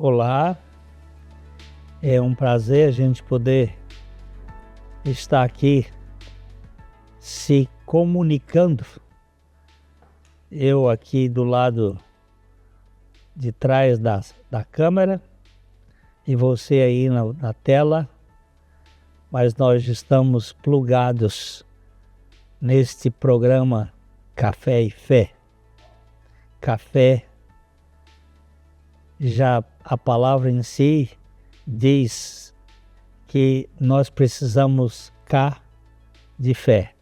Olá, é um prazer a gente poder estar aqui se comunicando. Eu aqui do lado de trás da câmera e você aí na tela, mas nós estamos plugados neste programa Café e Fé. Café, já a palavra em si diz que nós precisamos de fé.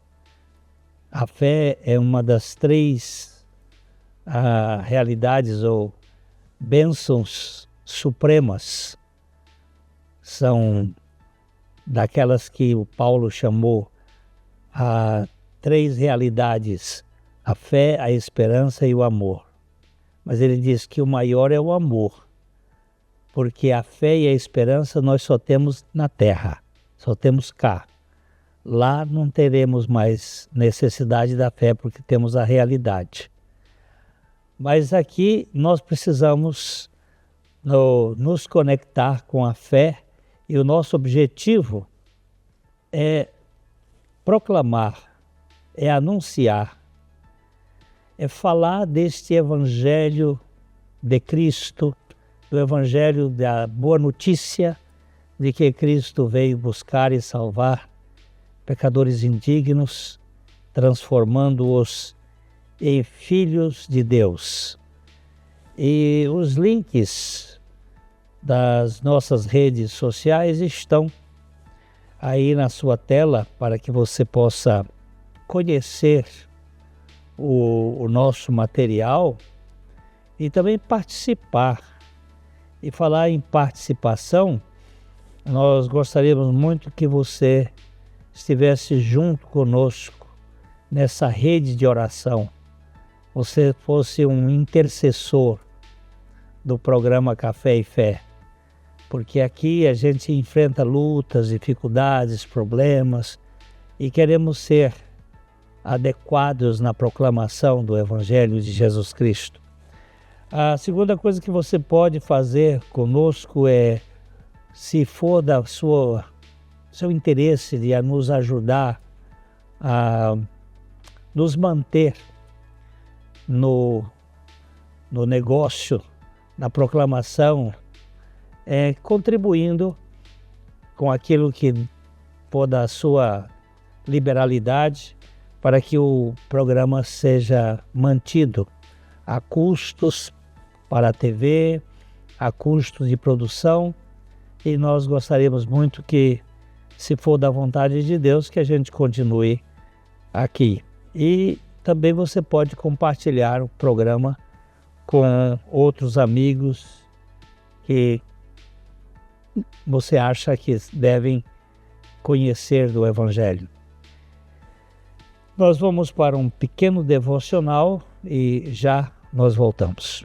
A fé é uma das três realidades ou bênçãos supremas. São daquelas que o Paulo chamou a três realidades: a fé, a esperança e o amor. Mas ele diz que o maior é o amor, porque a fé e a esperança nós só temos na terra, só temos cá. Lá não teremos mais necessidade da fé, porque temos a realidade. Mas aqui nós precisamos nos conectar com a fé, e o nosso objetivo é proclamar, é anunciar, é falar deste Evangelho de Cristo, do Evangelho da boa notícia de que Cristo veio buscar e salvar pecadores indignos, transformando-os em filhos de Deus. E os links das nossas redes sociais estão aí na sua tela para que você possa conhecer o nosso material e também participar. E falar em participação, nós gostaríamos muito que você estivesse junto conosco nessa rede de oração. Você fosse um intercessor do programa Café e Fé, porque aqui a gente enfrenta lutas, dificuldades, problemas e queremos ser adequados na proclamação do Evangelho de Jesus Cristo. A segunda coisa que você pode fazer conosco é, se for da seu interesse de nos ajudar a nos manter no negócio, na proclamação, contribuindo com aquilo que for da sua liberalidade, para que o programa seja mantido a custos para a TV, a custos de produção, e nós gostaríamos muito que, se for da vontade de Deus, que a gente continue aqui. E também você pode compartilhar o programa com outros amigos que você acha que devem conhecer do Evangelho. Nós vamos para um pequeno devocional e já nós voltamos.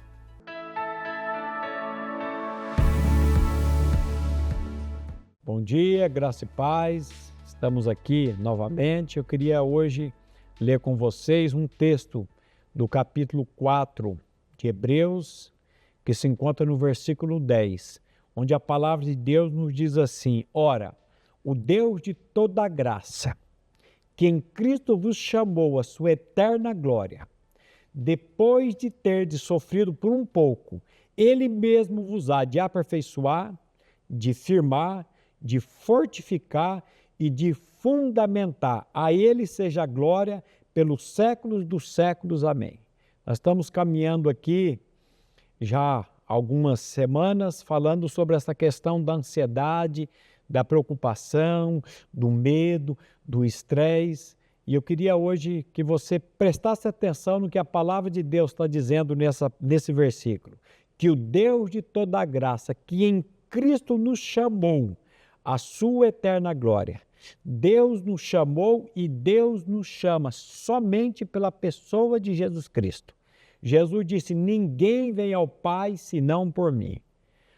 Bom dia, graça e paz. Estamos aqui novamente. Eu queria hoje ler com vocês um texto do capítulo 4 de Hebreus, que se encontra no versículo 10, onde a palavra de Deus nos diz assim: Ora, o Deus de toda graça, que em Cristo vos chamou à sua eterna glória, depois de terdes sofrido por um pouco, Ele mesmo vos há de aperfeiçoar, de firmar, de fortificar e de fundamentar. A Ele seja a glória pelos séculos dos séculos. Amém. Nós estamos caminhando aqui já há algumas semanas falando sobre essa questão da ansiedade, da preocupação, do medo, do estresse. E eu queria hoje que você prestasse atenção no que a palavra de Deus está dizendo nesse versículo. Que o Deus de toda a graça, que em Cristo nos chamou à sua eterna glória. Deus nos chamou e Deus nos chama somente pela pessoa de Jesus Cristo. Jesus disse: ninguém vem ao Pai senão por mim.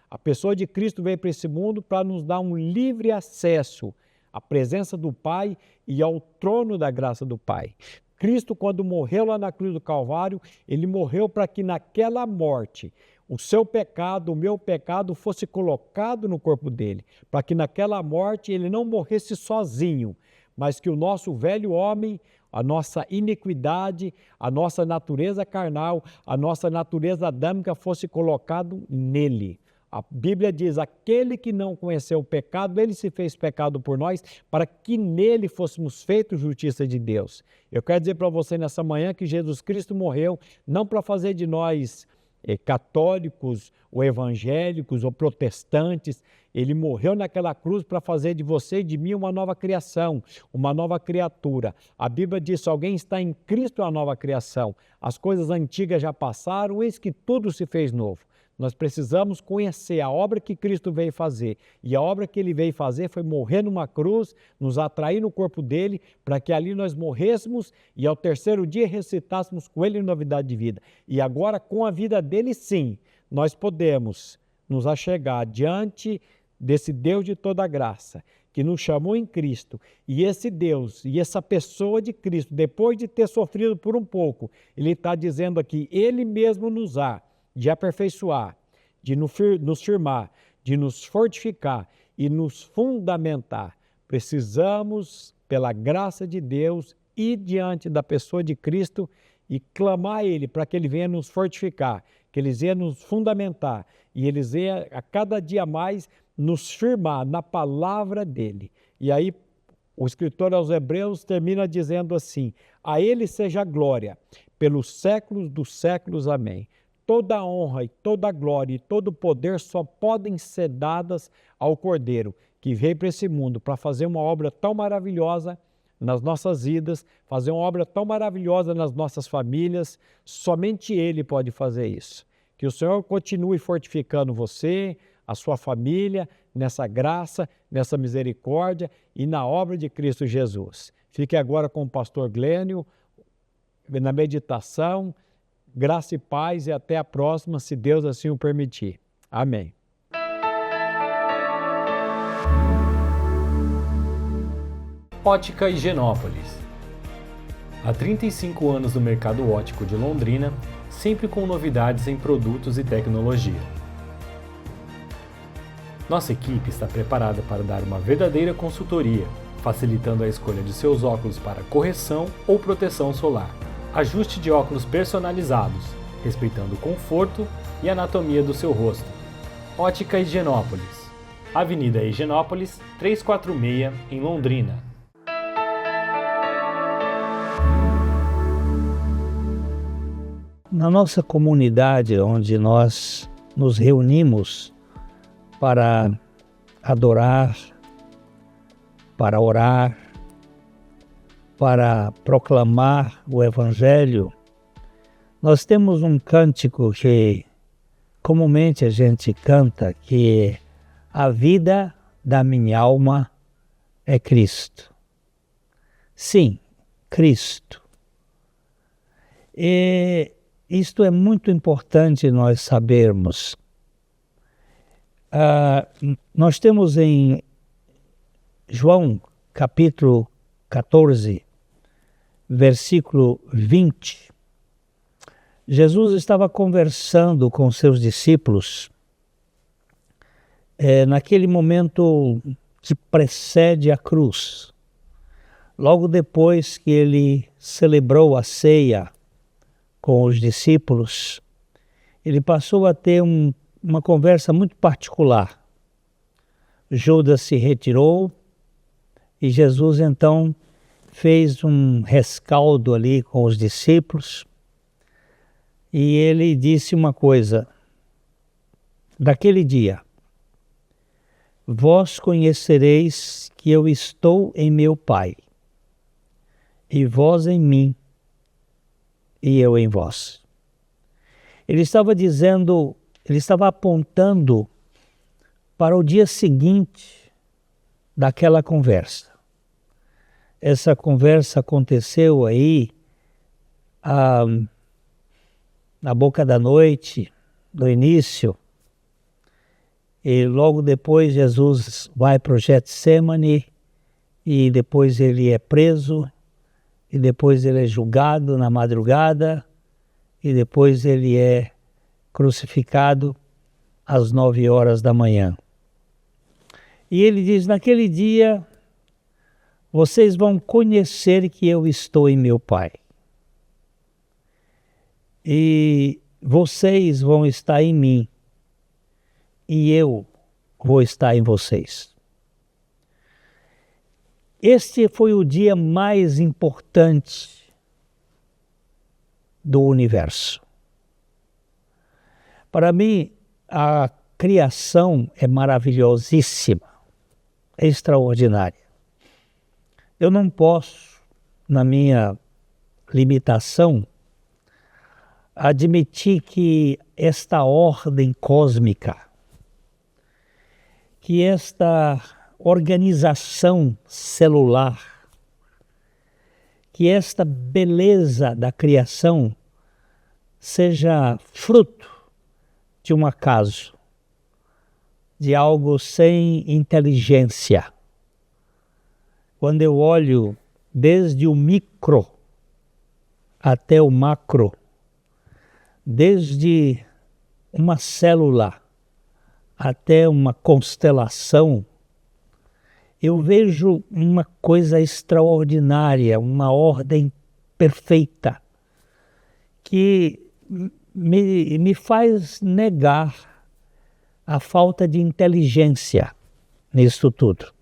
A pessoa de Cristo veio para esse mundo para nos dar um livre acesso à presença do Pai e ao trono da graça do Pai. Cristo, quando morreu lá na cruz do Calvário, ele morreu para que naquela morte o seu pecado, o meu pecado fosse colocado no corpo dele, para que naquela morte ele não morresse sozinho, mas que o nosso velho homem, a nossa iniquidade, a nossa natureza carnal, a nossa natureza adâmica fosse colocado nele. A Bíblia diz, aquele que não conheceu o pecado, ele se fez pecado por nós, para que nele fôssemos feitos justiça de Deus. Eu quero dizer para você nessa manhã que Jesus Cristo morreu não para fazer de nós católicos ou evangélicos ou protestantes. Ele morreu naquela cruz para fazer de você e de mim uma nova criação, uma nova criatura. A Bíblia diz, se alguém está em Cristo, é uma nova criação. As coisas antigas já passaram, eis que tudo se fez novo. Nós precisamos conhecer a obra que Cristo veio fazer. E a obra que ele veio fazer foi morrer numa cruz, nos atrair no corpo dele, para que ali nós morrêssemos e ao terceiro dia ressuscitássemos com ele em novidade de vida. E agora, com a vida dele, sim, nós podemos nos achegar diante desse Deus de toda graça, que nos chamou em Cristo. E esse Deus e essa pessoa de Cristo, depois de ter sofrido por um pouco, ele está dizendo aqui, ele mesmo nos há de aperfeiçoar, de nos firmar, de nos fortificar e nos fundamentar. Precisamos, pela graça de Deus, ir diante da pessoa de Cristo e clamar a Ele para que Ele venha nos fortificar, que Ele venha nos fundamentar e Ele venha a cada dia mais nos firmar na palavra dEle. E aí o escritor aos Hebreus termina dizendo assim, a Ele seja a glória pelos séculos dos séculos. Amém. Toda a honra e toda a glória e todo o poder só podem ser dadas ao Cordeiro, que veio para esse mundo para fazer uma obra tão maravilhosa nas nossas vidas, fazer uma obra tão maravilhosa nas nossas famílias. Somente Ele pode fazer isso. Que o Senhor continue fortificando você, a sua família, nessa graça, nessa misericórdia e na obra de Cristo Jesus. Fique agora com o pastor Glênio, na meditação. Graça e paz e até a próxima, se Deus assim o permitir. Amém. Ótica Higienópolis. Há 35 anos no mercado óptico de Londrina, sempre com novidades em produtos e tecnologia. Nossa equipe está preparada para dar uma verdadeira consultoria, facilitando a escolha de seus óculos para correção ou proteção solar. Ajuste de óculos personalizados, respeitando o conforto e anatomia do seu rosto. Ótica Higienópolis. Avenida Higienópolis, 346, em Londrina. Na nossa comunidade, onde nós nos reunimos para adorar, para orar, para proclamar o Evangelho, nós temos um cântico que comumente a gente canta, que é a vida da minha alma é Cristo. Sim, Cristo. E isto é muito importante nós sabermos. Nós temos em João capítulo 14, versículo 20, Jesus estava conversando com seus discípulos naquele momento que precede a cruz. Logo depois que ele celebrou a ceia com os discípulos, ele passou a ter uma conversa muito particular. Judas se retirou e Jesus então fez um rescaldo ali com os discípulos e ele disse uma coisa: daquele dia, vós conhecereis que eu estou em meu Pai, e vós em mim, e eu em vós. Ele estava dizendo, ele estava apontando para o dia seguinte daquela conversa. Essa conversa aconteceu aí na boca da noite, no início, e logo depois Jesus vai para o Getsêmani e depois ele é preso e depois ele é julgado na madrugada, e depois ele é crucificado às 9 horas da manhã. E ele diz, naquele dia, vocês vão conhecer que eu estou em meu Pai. E vocês vão estar em mim, e eu vou estar em vocês. Este foi o dia mais importante do universo. Para mim, a criação é maravilhosíssima, é extraordinária. Eu não posso, na minha limitação, admitir que esta ordem cósmica, que esta organização celular, que esta beleza da criação seja fruto de um acaso, de algo sem inteligência. Quando eu olho desde o micro até o macro, desde uma célula até uma constelação, eu vejo uma coisa extraordinária, uma ordem perfeita, que me faz negar a falta de inteligência nisso tudo.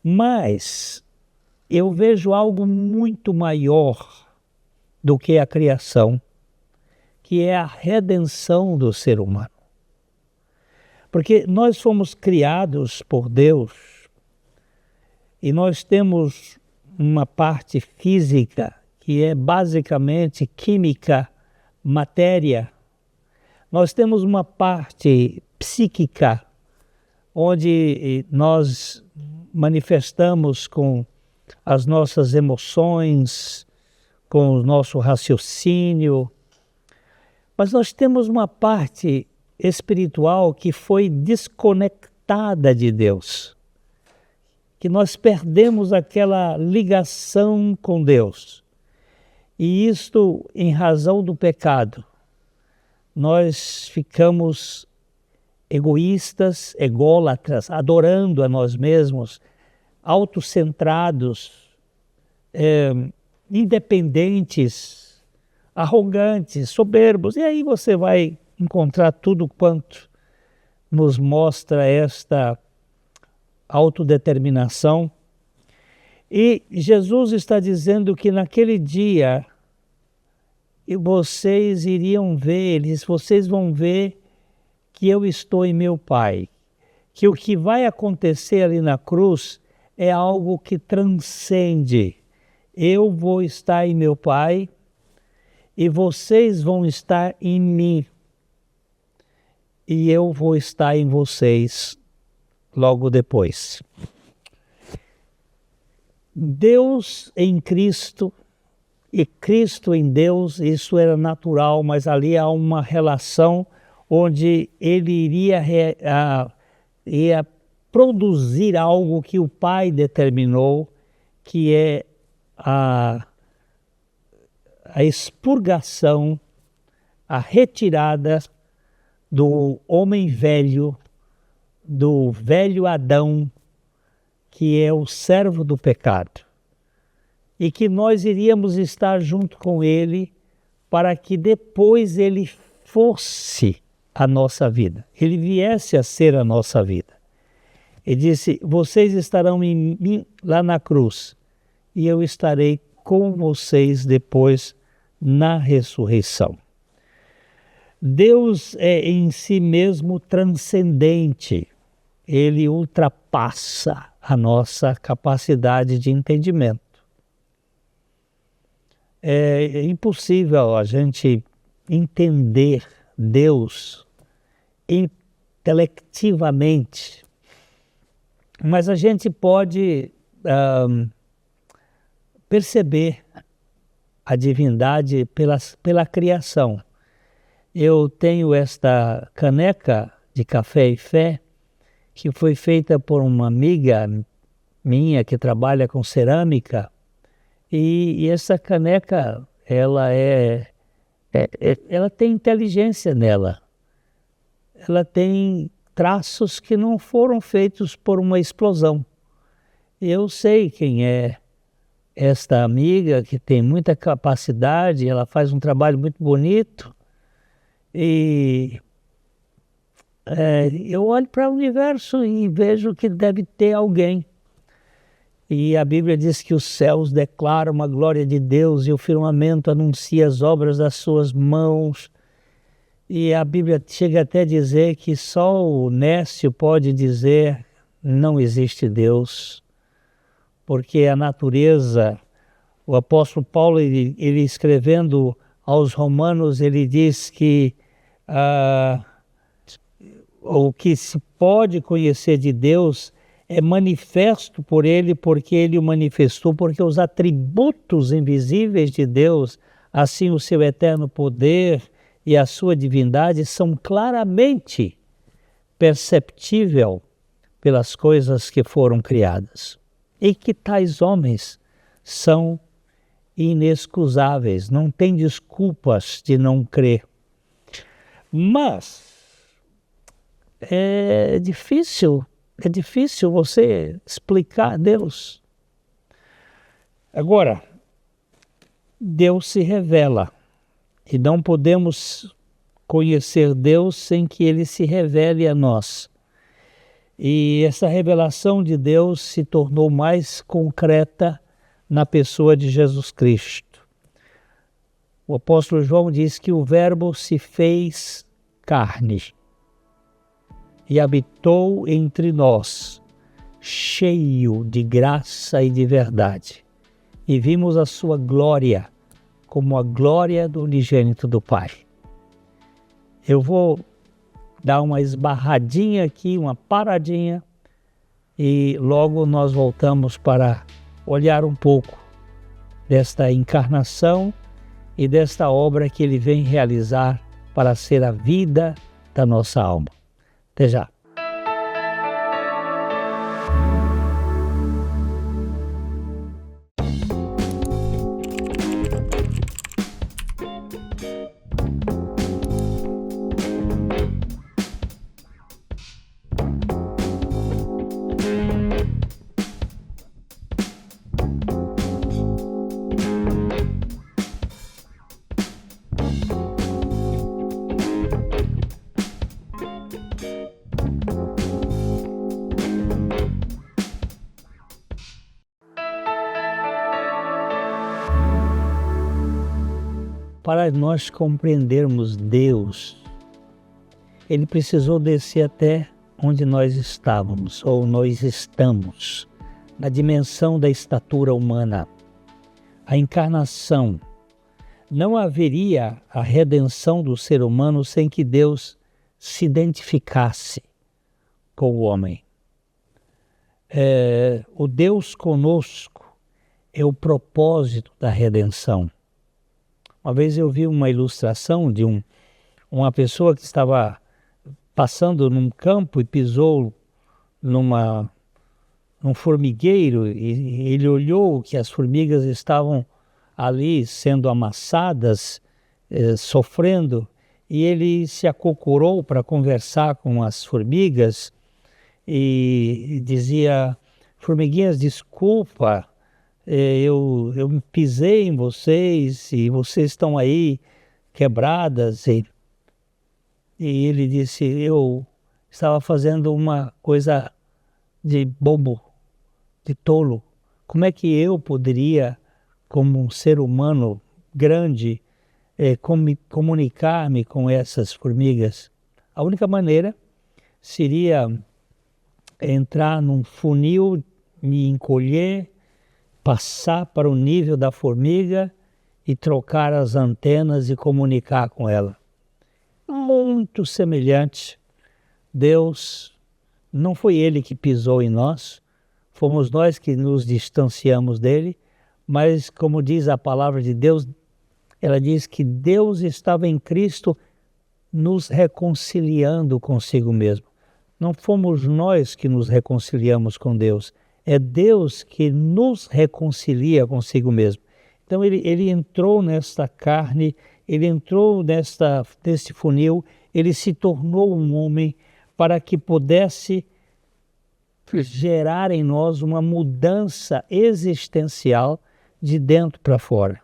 Mas eu vejo algo muito maior do que a criação, que é a redenção do ser humano. Porque nós fomos criados por Deus e nós temos uma parte física que é basicamente química, matéria. Nós temos uma parte psíquica, onde nós manifestamos com as nossas emoções, com o nosso raciocínio. Mas nós temos uma parte espiritual que foi desconectada de Deus, que nós perdemos aquela ligação com Deus. E isto em razão do pecado. Nós ficamos egoístas, ególatras, adorando a nós mesmos, autocentrados, independentes, arrogantes, soberbos. E aí você vai encontrar tudo quanto nos mostra esta autodeterminação. E Jesus está dizendo que naquele dia vocês iriam ver, vocês vão ver que eu estou em meu Pai, que o que vai acontecer ali na cruz é algo que transcende. Eu vou estar em meu Pai e vocês vão estar em mim e eu vou estar em vocês logo depois. Deus em Cristo e Cristo em Deus, isso era natural, mas ali há uma relação onde ele ia produzir algo que o Pai determinou, que é a expurgação, a retirada do homem velho, do velho Adão, que é o servo do pecado, e que nós iríamos estar junto com ele para que depois ele fosse a nossa vida, ele viesse a ser a nossa vida. Ele disse, vocês estarão em mim lá na cruz, e eu estarei com vocês depois na ressurreição. Deus é em si mesmo transcendente, ele ultrapassa a nossa capacidade de entendimento. É impossível a gente entender Deus intelectivamente, mas a gente pode perceber a divindade pela criação. Eu tenho esta caneca de café e fé, que foi feita por uma amiga minha que trabalha com cerâmica, E essa caneca, ela tem inteligência nela. Ela tem traços que não foram feitos por uma explosão. Eu sei quem é esta amiga que tem muita capacidade, ela faz um trabalho muito bonito. E eu olho para o universo e vejo que deve ter alguém. E a Bíblia diz que os céus declaram a glória de Deus e o firmamento anuncia as obras das suas mãos. E a Bíblia chega até a dizer que só o nécio pode dizer não existe Deus, porque a natureza, o apóstolo Paulo, ele escrevendo aos Romanos, ele diz que o que se pode conhecer de Deus é manifesto por ele, porque ele o manifestou, porque os atributos invisíveis de Deus, assim o seu eterno poder e a sua divindade, são claramente perceptíveis pelas coisas que foram criadas. E que tais homens são inexcusáveis, não tem desculpas de não crer. Mas é difícil você explicar Deus. Agora, Deus se revela e não podemos conhecer Deus sem que Ele se revele a nós. E essa revelação de Deus se tornou mais concreta na pessoa de Jesus Cristo. O apóstolo João diz que o Verbo se fez carne e habitou entre nós, cheio de graça e de verdade. E vimos a sua glória como a glória do unigênito do Pai. Eu vou dar uma esbarradinha aqui, uma paradinha, e logo nós voltamos para olhar um pouco desta encarnação e desta obra que ele vem realizar para ser a vida da nossa alma. Até já. Para nós compreendermos Deus, Ele precisou descer até onde nós estávamos, ou nós estamos, na dimensão da estatura humana. A encarnação. Não haveria a redenção do ser humano sem que Deus se identificasse com o homem. O Deus conosco é o propósito da redenção. Uma vez eu vi uma ilustração de uma pessoa que estava passando num campo e pisou num formigueiro, e ele olhou que as formigas estavam ali sendo amassadas, sofrendo, e ele se acocorou para conversar com as formigas e dizia: formiguinhas, desculpa, eu pisei em vocês e vocês estão aí quebradas. E ele disse: eu estava fazendo uma coisa de bobo, de tolo. Como é que eu poderia, como um ser humano grande, comunicar-me com essas formigas? A única maneira seria entrar num funil, me encolher, passar para o nível da formiga e trocar as antenas e comunicar com ela. Muito semelhante. Deus, não foi Ele que pisou em nós, fomos nós que nos distanciamos dele, mas como diz a palavra de Deus, ela diz que Deus estava em Cristo nos reconciliando consigo mesmo. Não fomos nós que nos reconciliamos com Deus, é Deus que nos reconcilia consigo mesmo. Então ele entrou nesta carne, ele entrou neste funil, ele se tornou um homem para que pudesse gerar em nós uma mudança existencial de dentro para fora.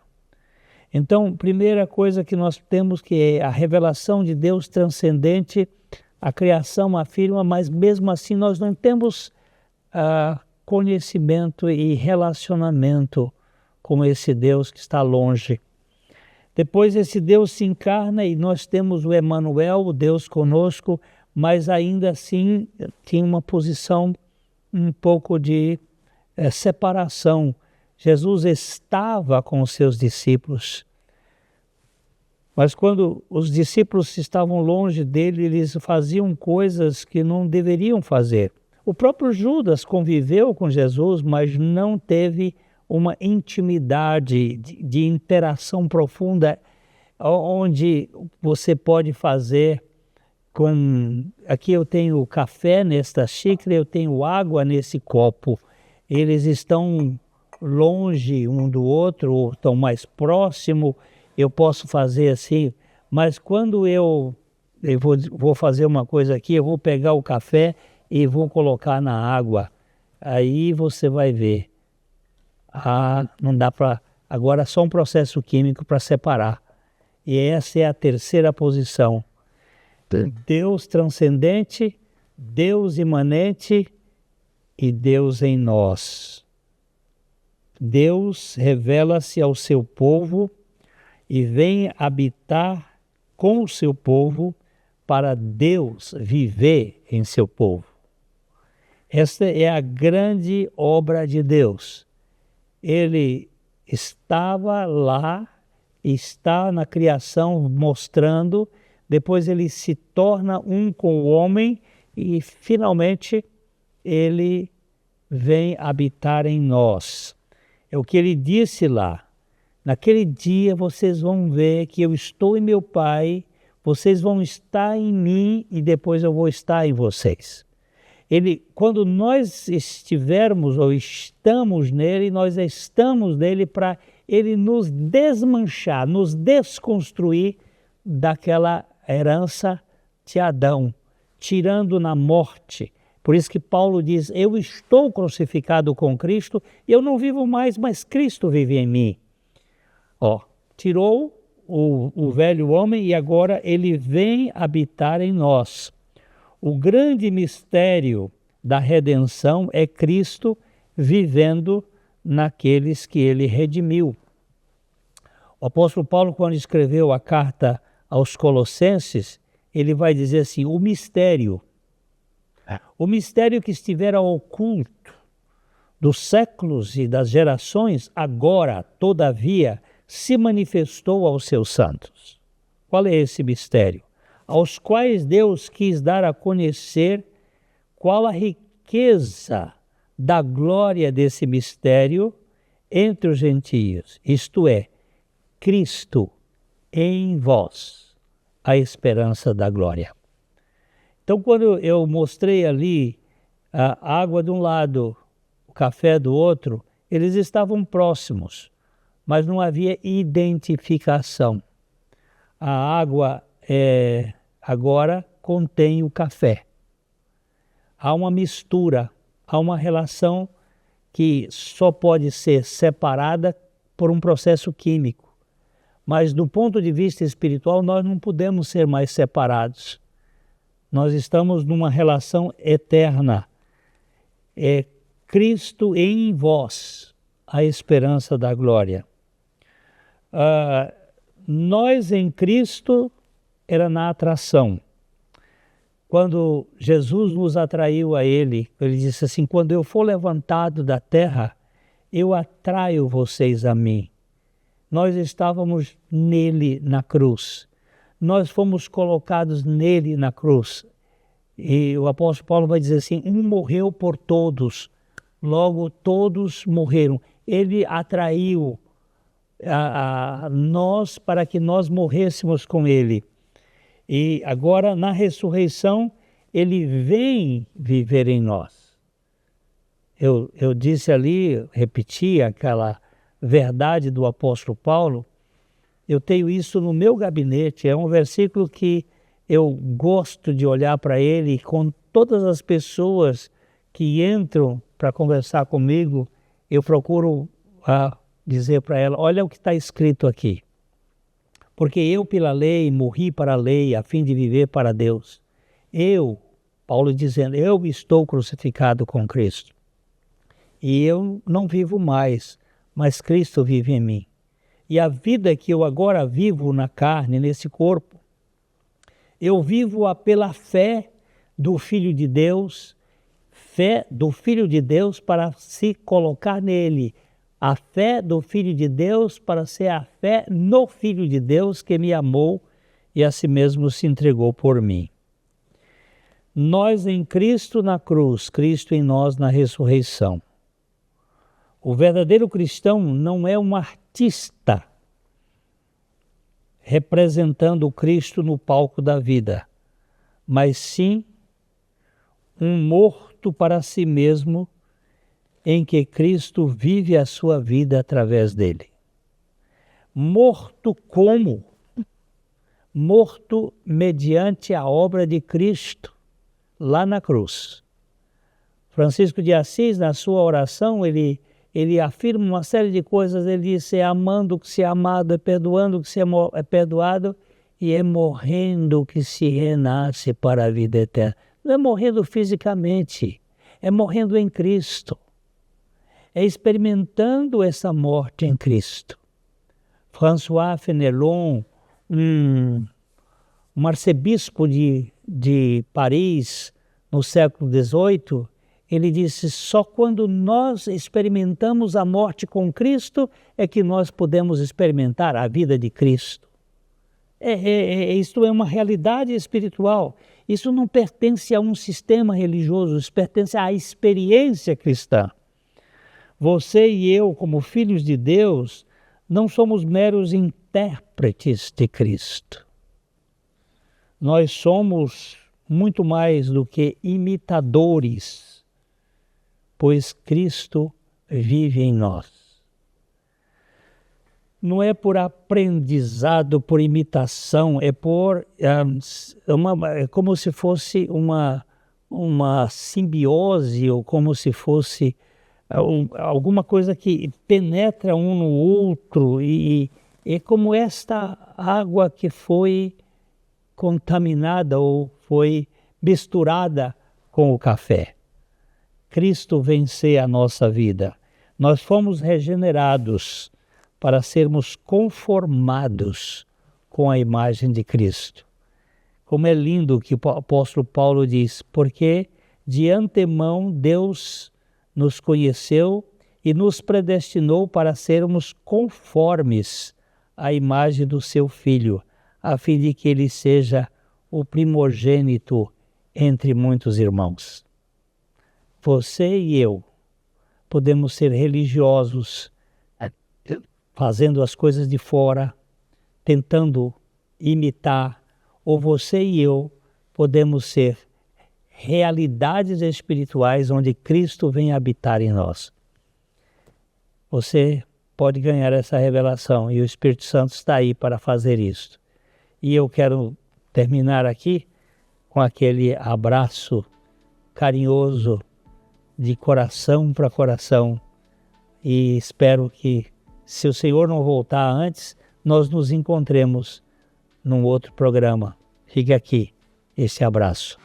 Então, primeira coisa que nós temos que é a revelação de Deus transcendente, a criação afirma, mas mesmo assim nós não temos conhecimento e relacionamento com esse Deus que está longe. Depois esse Deus se encarna e nós temos o Emanuel, o Deus conosco, mas ainda assim tinha uma posição um pouco de separação. Jesus estava com os seus discípulos, mas quando os discípulos estavam longe dele, eles faziam coisas que não deveriam fazer. O próprio Judas conviveu com Jesus, mas não teve uma intimidade de interação profunda, onde você pode fazer aqui eu tenho café nesta xícara, eu tenho água nesse copo. Eles estão longe um do outro, ou estão mais próximo, eu posso fazer assim, mas quando eu vou fazer uma coisa aqui, eu vou pegar o café e vou colocar na água, aí você vai ver, não dá para, agora é só um processo químico para separar, e essa é a terceira posição. Deus transcendente, Deus imanente e Deus em nós. Deus revela-se ao seu povo e vem habitar com o seu povo para Deus viver em seu povo. Esta é a grande obra de Deus. Ele estava lá, está na criação mostrando, depois ele se torna um com o homem e finalmente ele vem habitar em nós. É o que ele disse lá. Naquele dia vocês vão ver que eu estou em meu Pai, vocês vão estar em mim e depois eu vou estar em vocês. Quando nós estivermos ou estamos nele, nós estamos nele para ele nos desmanchar, nos desconstruir daquela herança de Adão, tirando na morte. Por isso que Paulo diz, eu estou crucificado com Cristo, eu não vivo mais, mas Cristo vive em mim. Tirou o velho homem e agora ele vem habitar em nós. O grande mistério da redenção é Cristo vivendo naqueles que ele redimiu. O apóstolo Paulo, quando escreveu a carta aos Colossenses, ele vai dizer assim, o mistério que estivera oculto dos séculos e das gerações, agora, todavia, se manifestou aos seus santos. Qual é esse mistério? Aos quais Deus quis dar a conhecer qual a riqueza da glória desse mistério entre os gentios, isto é, Cristo em vós, a esperança da glória. Então, quando eu mostrei ali a água de um lado, o café do outro, eles estavam próximos, mas não havia identificação. A água agora contém o café. Há uma mistura, há uma relação que só pode ser separada por um processo químico. Mas do ponto de vista espiritual, nós não podemos ser mais separados. Nós estamos numa relação eterna. É Cristo em vós, a esperança da glória. Nós em Cristo era na atração. Quando Jesus nos atraiu a Ele, Ele disse assim, quando eu for levantado da terra, eu atraio vocês a mim. Nós estávamos nele na cruz. Nós fomos colocados nele na cruz. E o apóstolo Paulo vai dizer assim, um morreu por todos, logo todos morreram. Ele atraiu a nós para que nós morrêssemos com ele. E agora, na ressurreição, ele vem viver em nós. eu disse ali, repeti aquela verdade do apóstolo Paulo, eu tenho isso no meu gabinete, é um versículo que eu gosto de olhar para ele com todas as pessoas que entram para conversar comigo, eu procuro dizer para ela, olha o que está escrito aqui. Porque eu pela lei morri para a lei, a fim de viver para Deus. Paulo dizendo, eu estou crucificado com Cristo. E eu não vivo mais, mas Cristo vive em mim. E a vida que eu agora vivo na carne, nesse corpo, eu vivo-a pela fé do Filho de Deus, fé do Filho de Deus para se colocar nele, a fé do Filho de Deus para ser a fé no Filho de Deus que me amou e a si mesmo se entregou por mim. Nós em Cristo na cruz, Cristo em nós na ressurreição. O verdadeiro cristão não é um artista representando o Cristo no palco da vida, mas sim um morto para si mesmo, em que Cristo vive a sua vida através dele. Morto como? Morto mediante a obra de Cristo, lá na cruz. Francisco de Assis, na sua oração, ele afirma uma série de coisas, ele diz, é amando que se é amado, é perdoando que se é perdoado, e é morrendo que se renasce para a vida eterna. Não é morrendo fisicamente, é morrendo em Cristo. É experimentando essa morte em Cristo. François Fenelon, um arcebispo de Paris, no século XVIII, ele disse, só quando nós experimentamos a morte com Cristo é que nós podemos experimentar a vida de Cristo. Isto é uma realidade espiritual. Isso não pertence a um sistema religioso, isso pertence à experiência cristã. Você e eu, como filhos de Deus, não somos meros intérpretes de Cristo. Nós somos muito mais do que imitadores, pois Cristo vive em nós. Não é por aprendizado, por imitação, é como se fosse uma simbiose, ou como se fosse alguma coisa que penetra um no outro, e é como esta água que foi contaminada ou foi misturada com o café. Cristo vence a nossa vida. Nós fomos regenerados para sermos conformados com a imagem de Cristo. Como é lindo que o apóstolo Paulo diz, porque de antemão Deus nos conheceu e nos predestinou para sermos conformes à imagem do seu Filho, a fim de que ele seja o primogênito entre muitos irmãos. Você e eu podemos ser religiosos, fazendo as coisas de fora, tentando imitar, ou você e eu podemos ser realidades espirituais onde Cristo vem habitar em nós. Você pode ganhar essa revelação e o Espírito Santo está aí para fazer isso. E eu quero terminar aqui com aquele abraço carinhoso de coração para coração, e espero que, se o Senhor não voltar antes, nós nos encontremos num outro programa. Fique aqui, esse abraço.